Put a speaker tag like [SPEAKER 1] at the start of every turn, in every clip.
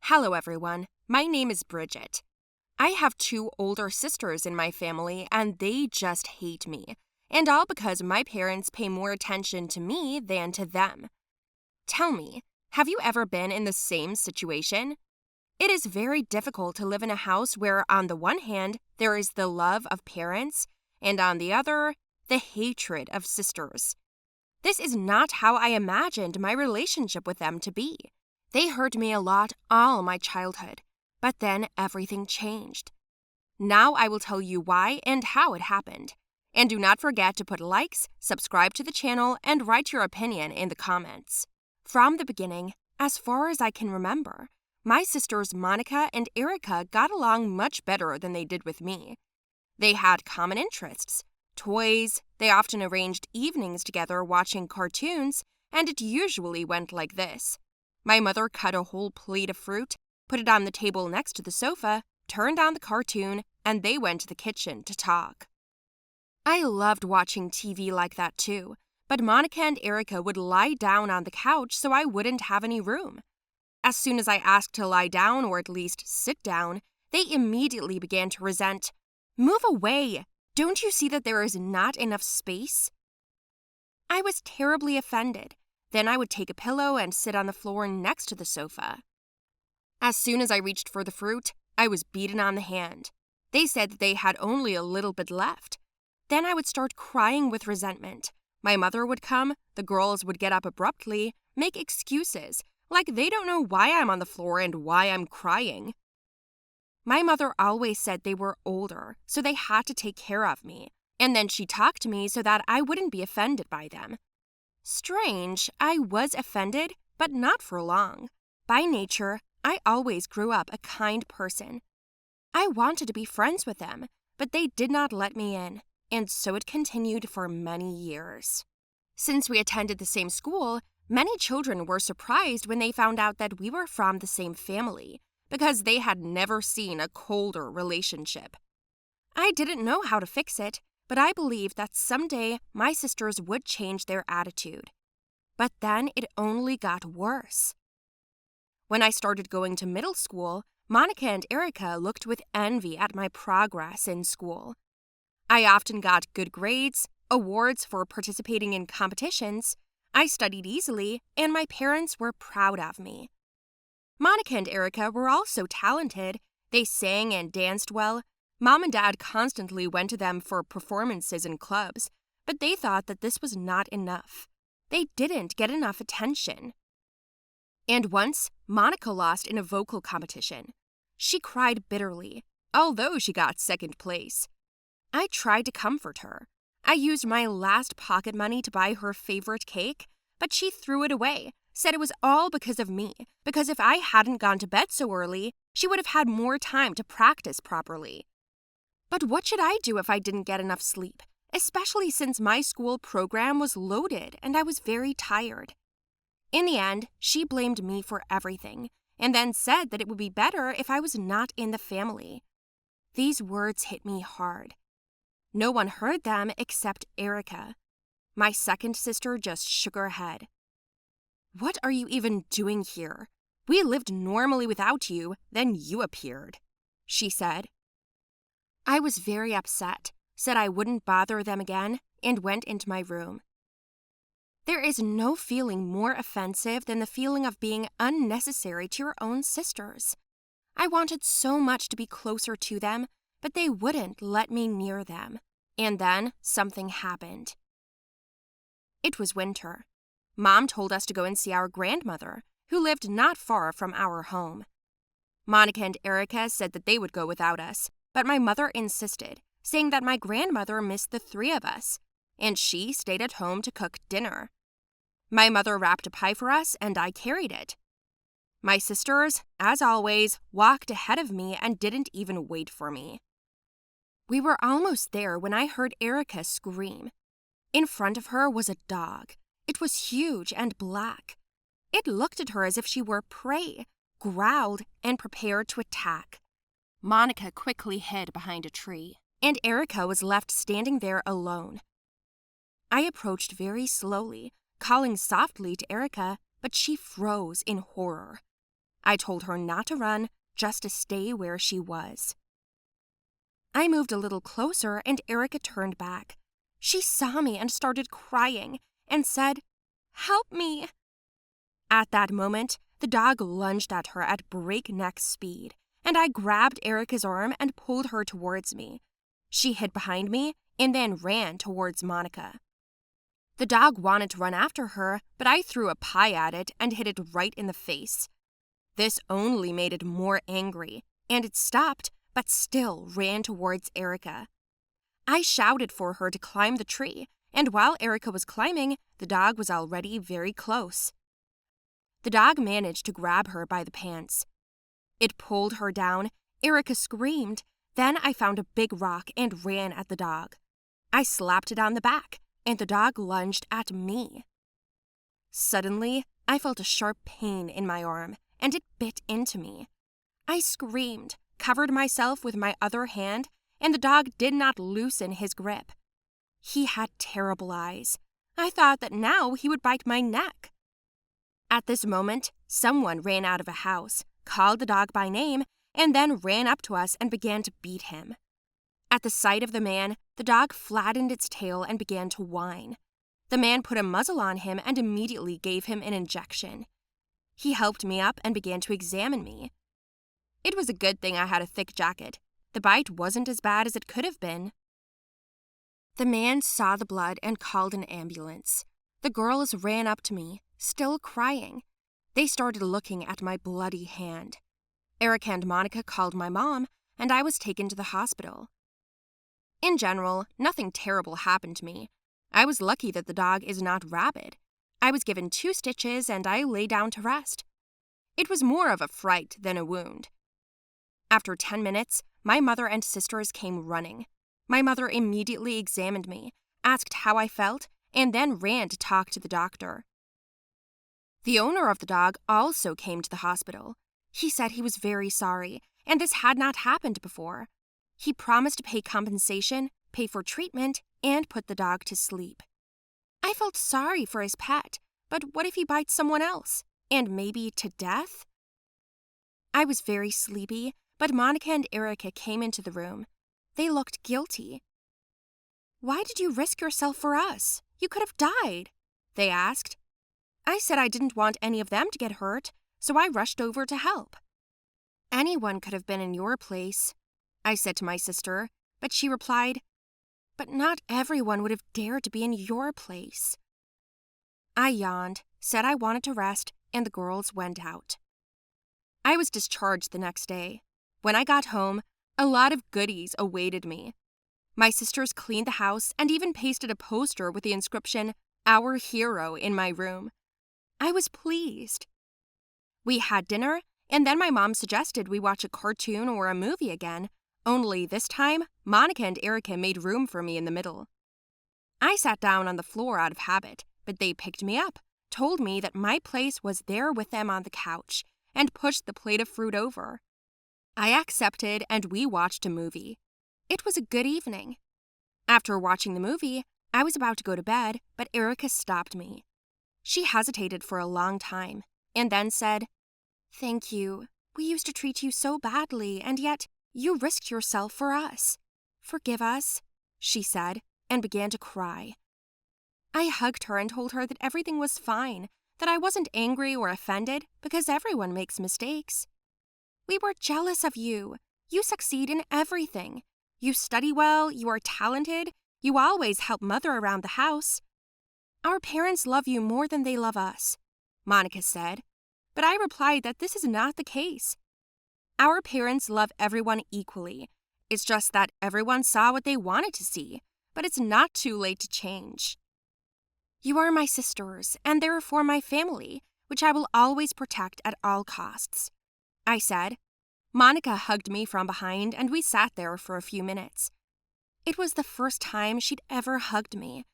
[SPEAKER 1] Hello, everyone. My name is Bridget. I have two older sisters in my family, and they just hate me. And all because my parents pay more attention to me than to them. Tell me, have you ever been in the same situation? It is very difficult to live in a house where, on the one hand, there is the love of parents, and on the other, the hatred of sisters. This is not how I imagined my relationship with them to be. They hurt me a lot all my childhood, but then everything changed. Now I will tell you why and how it happened. And do not forget to put likes, subscribe to the channel, and write your opinion in the comments. From the beginning, as far as I can remember, my sisters Monica and Erica got along much better than they did with me. They had common interests, toys, they often arranged evenings together watching cartoons, and it usually went like this. My mother cut a whole plate of fruit, put it on the table next to the sofa, turned on the cartoon, and they went to the kitchen to talk. I loved watching TV like that too, but Monica and Erica would lie down on the couch so I wouldn't have any room. As soon as I asked to lie down or at least sit down, they immediately began to resent. Move away! Don't you see that there is not enough space? I was terribly offended. Then I would take a pillow and sit on the floor next to the sofa. As soon as I reached for the fruit, I was beaten on the hand. They said that they had only a little bit left. Then I would start crying with resentment. My mother would come, the girls would get up abruptly, make excuses, like they don't know why I'm on the floor and why I'm crying. My mother always said they were older, so they had to take care of me, and then she talked to me so that I wouldn't be offended by them. Strange, I was offended, but not for long. By nature, I always grew up a kind person. I wanted to be friends with them, but they did not let me in, and so it continued for many years. Since we attended the same school, many children were surprised when they found out that we were from the same family, because they had never seen a colder relationship. I didn't know how to fix it, but I believed that someday my sisters would change their attitude. But then it only got worse. When I started going to middle school, Monica and Erica looked with envy at my progress in school. I often got good grades, awards for participating in competitions, I studied easily, and my parents were proud of me. Monica and Erica were also talented. They sang and danced well. Mom and Dad constantly went to them for performances in clubs, but they thought that this was not enough. They didn't get enough attention. And once, Monica lost in a vocal competition. She cried bitterly, although she got second place. I tried to comfort her. I used my last pocket money to buy her favorite cake, but she threw it away, said it was all because of me, because if I hadn't gone to bed so early, she would have had more time to practice properly. But what should I do if I didn't get enough sleep, especially since my school program was loaded and I was very tired? In the end, she blamed me for everything, and then said that it would be better if I was not in the family. These words hit me hard. No one heard them except Erica. My second sister just shook her head. What are you even doing here? We lived normally without you, then you appeared, she said. I was very upset, said I wouldn't bother them again, and went into my room. There is no feeling more offensive than the feeling of being unnecessary to your own sisters. I wanted so much to be closer to them, but they wouldn't let me near them. And then something happened. It was winter. Mom told us to go and see our grandmother, who lived not far from our home. Monica and Erica said that they would go without us, but my mother insisted, saying that my grandmother missed the three of us, and she stayed at home to cook dinner. My mother wrapped a pie for us, and I carried it. My sisters, as always, walked ahead of me and didn't even wait for me. We were almost there when I heard Erica scream. In front of her was a dog. It was huge and black. It looked at her as if she were prey, growled, and prepared to attack. Monica quickly hid behind a tree, and Erica was left standing there alone. I approached very slowly, calling softly to Erica, but she froze in horror. I told her not to run, just to stay where she was. I moved a little closer and Erica turned back. She saw me and started crying and said, "Help me." At that moment, the dog lunged at her at breakneck speed, and I grabbed Erica's arm and pulled her towards me. She hid behind me and then ran towards Monica. The dog wanted to run after her, but I threw a pie at it and hit it right in the face. This only made it more angry, and it stopped, but still ran towards Erica. I shouted for her to climb the tree, and while Erica was climbing, the dog was already very close. The dog managed to grab her by the pants. It pulled her down. Erica screamed. Then I found a big rock and ran at the dog. I slapped it on the back, and the dog lunged at me. Suddenly, I felt a sharp pain in my arm, and it bit into me. I screamed, covered myself with my other hand, and the dog did not loosen his grip. He had terrible eyes. I thought that now he would bite my neck. At this moment, someone ran out of a house, called the dog by name, and then ran up to us and began to beat him. At the sight of the man, the dog flattened its tail and began to whine. The man put a muzzle on him and immediately gave him an injection. He helped me up and began to examine me. It was a good thing I had a thick jacket. The bite wasn't as bad as it could have been. The man saw the blood and called an ambulance. The girls ran up to me, still crying. They started looking at my bloody hand. Erica and Monica called my mom, and I was taken to the hospital. In general, nothing terrible happened to me. I was lucky that the dog is not rabid. I was given 2 stitches and I lay down to rest. It was more of a fright than a wound. After 10 minutes, my mother and sisters came running. My mother immediately examined me, asked how I felt, and then ran to talk to the doctor. The owner of the dog also came to the hospital. He said he was very sorry, and this had not happened before. He promised to pay compensation, pay for treatment, and put the dog to sleep. I felt sorry for his pet, but what if he bites someone else, and maybe to death? I was very sleepy, but Monica and Erica came into the room. They looked guilty. "Why did you risk yourself for us? You could have died," they asked. I said I didn't want any of them to get hurt, so I rushed over to help. "Anyone could have been in your place," I said to my sister, but she replied, "But not everyone would have dared to be in your place." I yawned, said I wanted to rest, and the girls went out. I was discharged the next day. When I got home, a lot of goodies awaited me. My sisters cleaned the house and even pasted a poster with the inscription, "Our Hero," in my room. I was pleased. We had dinner, and then my mom suggested we watch a cartoon or a movie again, only this time, Monica and Erica made room for me in the middle. I sat down on the floor out of habit, but they picked me up, told me that my place was there with them on the couch, and pushed the plate of fruit over. I accepted, and we watched a movie. It was a good evening. After watching the movie, I was about to go to bed, but Erica stopped me. She hesitated for a long time, and then said, "Thank you. We used to treat you so badly, and yet you risked yourself for us. Forgive us," she said, and began to cry. I hugged her and told her that everything was fine, that I wasn't angry or offended because everyone makes mistakes. "We were jealous of you. You succeed in everything. You study well, you are talented, you always help Mother around the house. Our parents love you more than they love us," Monica said, but I replied that this is not the case. Our parents love everyone equally. It's just that everyone saw what they wanted to see, but it's not too late to change. "You are my sisters, and therefore my family, which I will always protect at all costs," I said. Monica hugged me from behind, and we sat there for a few minutes. It was the first time she'd ever hugged me.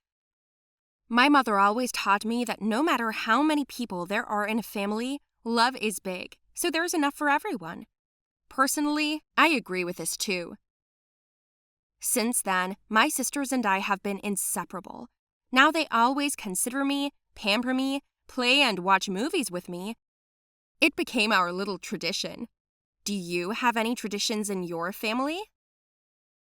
[SPEAKER 1] My mother always taught me that no matter how many people there are in a family, love is big, so there's enough for everyone. Personally, I agree with this too. Since then, my sisters and I have been inseparable. Now they always consider me, pamper me, play and watch movies with me. It became our little tradition. Do you have any traditions in your family?